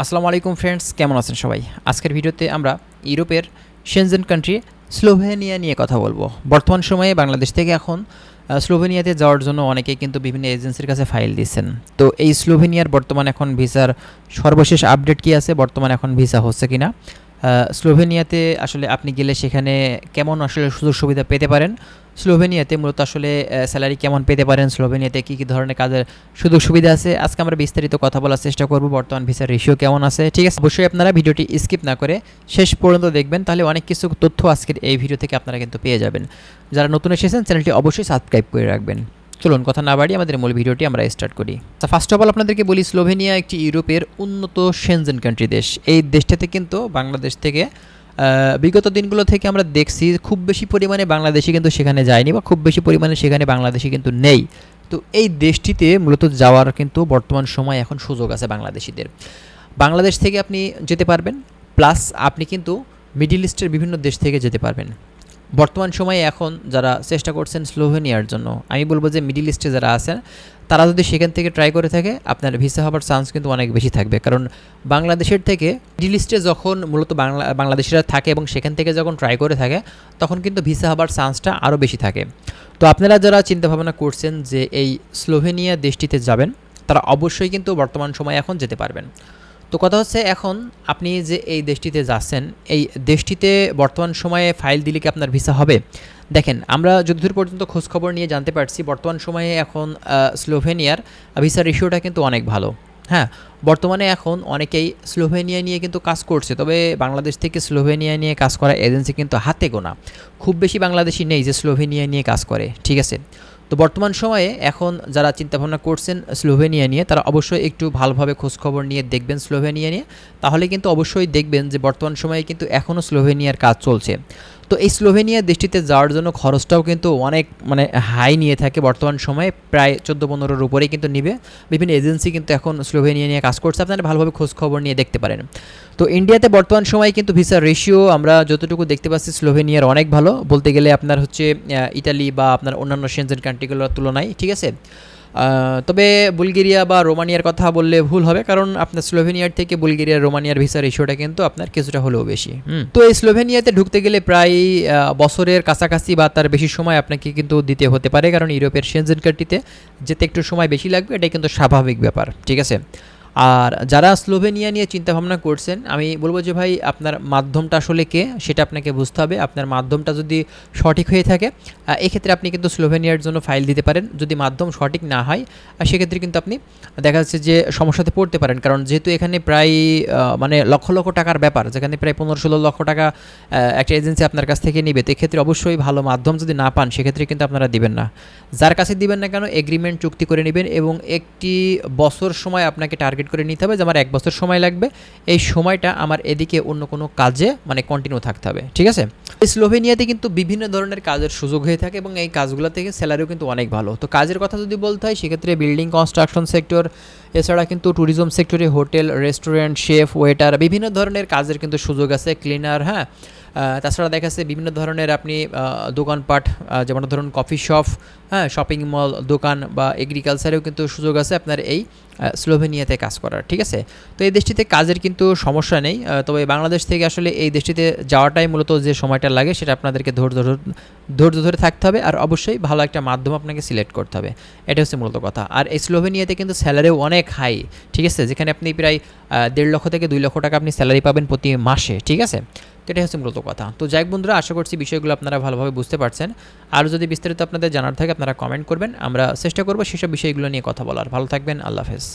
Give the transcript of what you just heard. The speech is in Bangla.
আসসালামু আলাইকুম ফ্রেন্ডস, কেমন আছেন সবাই? আজকের ভিডিওতে আমরা ইউরোপের শেনজেন কান্ট্রি স্লোভেনিয়া নিয়ে কথা বলবো। বর্তমান সময়ে বাংলাদেশ থেকে এখন স্লোভেনিয়াতে যাওয়ার জন্য অনেকেই কিন্তু বিভিন্ন এজেন্সির কাছে ফাইল দিচ্ছেন। তো এই স্লোভেনিয়ার বর্তমান এখন ভিসার সর্বশেষ আপডেট কী আছে, বর্তমান এখন ভিসা হচ্ছে কিনা, স্লোভেনিয়াতে আসলে আপনি গেলে সেখানে কেমন আসলে সুযোগ সুবিধা পেতে পারেন, স্লোভেনিয়াতে মূলত আসলে স্যালারি কেমন পেতে পারেন, স্লোভেনিয়াতে কী কী ধরনের কাজের সুযোগ সুবিধা আছে, আজকে আমরা বিস্তারিত কথা বলার চেষ্টা করব। বর্তমান ভিসার রেশিও কেমন আছে, ঠিক আছে? অবশ্যই আপনারা ভিডিওটি স্কিপ না করে শেষ পর্যন্ত দেখবেন, তাহলে অনেক কিছু তথ্য আজকের এই ভিডিও থেকে আপনারা কিন্তু পেয়ে যাবেন। যারা নতুন এসেছেন চ্যানেলটি অবশ্যই সাবস্ক্রাইব করে রাখবেন। চলুন কথা না বাড়িয়ে আমাদের মূল ভিডিওটি আমরা স্টার্ট করি। ফার্স্ট অফ অল আপনাদেরকে বলি, স্লোভেনিয়া একটি ইউরোপের উন্নত শেনজেন কান্ট্রি দেশ। এই দেশটাতে কিন্তু বাংলাদেশ থেকে বিগত দিনগুলো থেকে আমরা দেখছি খুব বেশি পরিমাণে বাংলাদেশি কিন্তু সেখানে যায়নি, বা খুব বেশি পরিমাণে সেখানে বাংলাদেশি কিন্তু নেই। তো এই দেশটিতে মূলত যাওয়ার কিন্তু বর্তমান সময় এখন সুযোগ আছে বাংলাদেশিদের। বাংলাদেশ থেকে আপনি যেতে পারবেন, প্লাস আপনি কিন্তু মিডল ইস্টের বিভিন্ন দেশ থেকে যেতে পারবেন। বর্তমান সময়ে এখন যারা চেষ্টা করছেন স্লোভেনিয়ার জন্য, আমি বলবো যে মিডল ইস্টে যারা আছেন তারা যদি সেখান থেকে ট্রাই করে থাকে, আপনার ভিসা হওয়ার চান্স কিন্তু অনেক বেশি থাকবে। কারণ বাংলাদেশের থেকে মিডল ইস্টে যখন মূলত বাংলাদেশিরা থাকে এবং সেখান থেকে যখন ট্রাই করে থাকে, তখন কিন্তু ভিসা হওয়ার চান্সটা আরও বেশি থাকে। তো আপনারা যারা চিন্তাভাবনা করছেন যে এই স্লোভেনিয়া দেশটিতে যাবেন, তারা অবশ্যই কিন্তু বর্তমান সময়ে এখন যেতে পারবেন। তো কথা হচ্ছে, এখন আপনি যে এই দেশটিতে যাচ্ছেন, এই দেশটিতে বর্তমান সময়ে ফাইল দিলে কি আপনার ভিসা হবে? দেখেন, আমরা যতদূর পর্যন্ত খোঁজখবর নিয়ে জানতে পারছি, বর্তমান সময়ে এখন স্লোভেনিয়ার ভিসা রেশিওটা কিন্তু অনেক ভালো। হ্যাঁ, বর্তমানে এখন অনেকেই স্লোভেনিয়া নিয়ে কিন্তু কাজ করছে, তবে বাংলাদেশ থেকে স্লোভেনিয়া নিয়ে কাজ করা এজেন্সি কিন্তু হাতে গোনা। খুব বেশি বাংলাদেশি নেই যে স্লোভেনিয়া নিয়ে কাজ করে, ঠিক আছে? তো বর্তমান সময়ে এখন যারা চিন্তাভাবনা করছেন স্লোভেনিয়া নিয়ে, তারা অবশ্যই একটু ভালোভাবে খোঁজখবর নিয়ে দেখবেন স্লোভেনিয়া নিয়ে। তাহলে কিন্তু অবশ্যই দেখবেন যে বর্তমান সময়ে কিন্তু এখনও স্লোভেনিয়ার কাজ চলছে। তো এই স্লোভেনিয়া দেশটিতে যাওয়ার জন্য খরচটাও কিন্তু অনেক হাই নিয়ে থাকে। বর্তমান সময়ে প্রায় 14-15-র উপরেই কিন্তু নিবে। বিভিন্ন এজেন্সি কিন্তু এখন স্লোভেনিয়া নিয়ে কাজ করছে, আপনারা ভালোভাবে খোঁজখবর নিয়ে দেখতে পারেন। তো ইন্ডিয়াতে বর্তমান সময়ে কিন্তু ভিসার রেশিও আমরা যতটুকু দেখতে পাচ্ছি স্লোভেনিয়ার অনেক ভালো, বলতে গেলে আপনার হচ্ছে ইতালি বা আপনার অন্যান্য শেনজেন কান্ট্রিগুলোর তুলনায়, ঠিক আছে? তবে বুলগেরিয়া বা রোমানিয়ার কথা বললে ভুল হবে, কারণ আপনার স্লোভেনিয়ার থেকে বুলগেরিয়া রোমানিয়ার ভিসা রেশিওটা কিন্তু আপনার কিছুটা হলেও বেশি। তো এই স্লোভেনিয়াতে ঢুকতে গেলে প্রায় বছরের কাছাকাছি বা তার বেশি সময় আপনাকে কিন্তু দিতে হতে পারে, কারণ ইউরোপের শেনজেন কান্ট্রিতে যেতে একটু সময় বেশি লাগবে, এটা কিন্তু স্বাভাবিক ব্যাপার, ঠিক আছে? আর যারা স্লোভেনিয়া নিয়ে চিন্তাভাবনা করছেন, আমি বলবো যে ভাই, আপনার মাধ্যমটা আসলে কে সেটা আপনাকে বুঝতে হবে। আপনার মাধ্যমটা যদি সঠিক হয়ে থাকে, এক্ষেত্রে আপনি কিন্তু স্লোভেনিয়ার জন্য ফাইল দিতে পারেন। যদি মাধ্যম সঠিক না হয়, সেক্ষেত্রে কিন্তু আপনি দেখা যাচ্ছে যে সমস্যাতে পড়তে পারেন। কারণ যেহেতু এখানে প্রায় লক্ষ লক্ষ টাকার ব্যাপার, যেখানে প্রায় 15-16 লক্ষ টাকা একটা এজেন্সি আপনার কাছ থেকে নিবে, তো এক্ষেত্রে অবশ্যই ভালো মাধ্যম যদি না পান, সেক্ষেত্রে কিন্তু আপনারা দিবেন না। যার কাছে দিবেন না কেন, এগ্রিমেন্ট চুক্তি করে নেবেন, এবং একটি বছর সময় আপনাকে টার্গেট করে নিতে হবে যে আমার 1 বছর সময় লাগবে, এই সময়টা আমার এদিকে অন্য কোনো কাজে কন্টিনিউ থাকতে হবে, ঠিক আছে? স্লোভেনিয়াতে কিন্তু বিভিন্ন ধরনের কাজের সুযোগ হয়ে থাকে, এবং এই কাজগুলো থেকে স্যালারিও কিন্তু অনেক ভালো। তো কাজের কথা যদি বলতে হয়, সেক্ষেত্রে বিল্ডিং কনস্ট্রাকশন সেক্টর, এছাড়া কিন্তু ট্যুরিজম সেক্টরে হোটেল, রেস্টুরেন্ট, শেফ, ওয়েটার, বিভিন্ন ধরনের কাজের কিন্তু সুযোগ আছে, ক্লিনার, হ্যাঁ। তাছাড়া দেখা যাচ্ছে বিভিন্ন ধরনের আপনি দোকানপাট, যেমন ধরুন কফি শপ, হ্যাঁ, শপিং মল, দোকান বা এগ্রিকালচারেও কিন্তু সুযোগ আছে আপনার এই স্লোভেনিয়াতে কাজ করার, ঠিক আছে? তো এই দেশটিতে কাজের কিন্তু সমস্যা নেই, তবে বাংলাদেশ থেকে আসলে এই দেশটিতে যাওয়াটাই মূলত যে সময়টা লাগে, সেটা আপনাদেরকে ধৈর্য ধরে থাকতে হবে, আর অবশ্যই ভালো একটা মাধ্যম আপনাকে সিলেক্ট করতে হবে। এটা হচ্ছে মূলত কথা। আর এই স্লোভেনিয়াতে কিন্তু স্যালারিও অনেক হাই, ঠিক আছে? যেখানে আপনি প্রায় 1.5 লক্ষ থেকে 2 লক্ষ টাকা আপনি স্যালারি পাবেন প্রতি মাসে, ঠিক আছে? তো এটাই হচ্ছে মূলত কথা। তো যাই হোক বন্ধুরা, আশা করছি বিষয়গুলো আপনারা ভালোভাবে বুঝতে পারছেন। আর যদি বিস্তারিত আপনাদের জানার থাকে, আপনারা কমেন্ট করবেন, আমরা চেষ্টা করবো সেসব বিষয়গুলো নিয়ে কথা বলার। ভালো থাকবেন, আল্লাহ হাফেজ।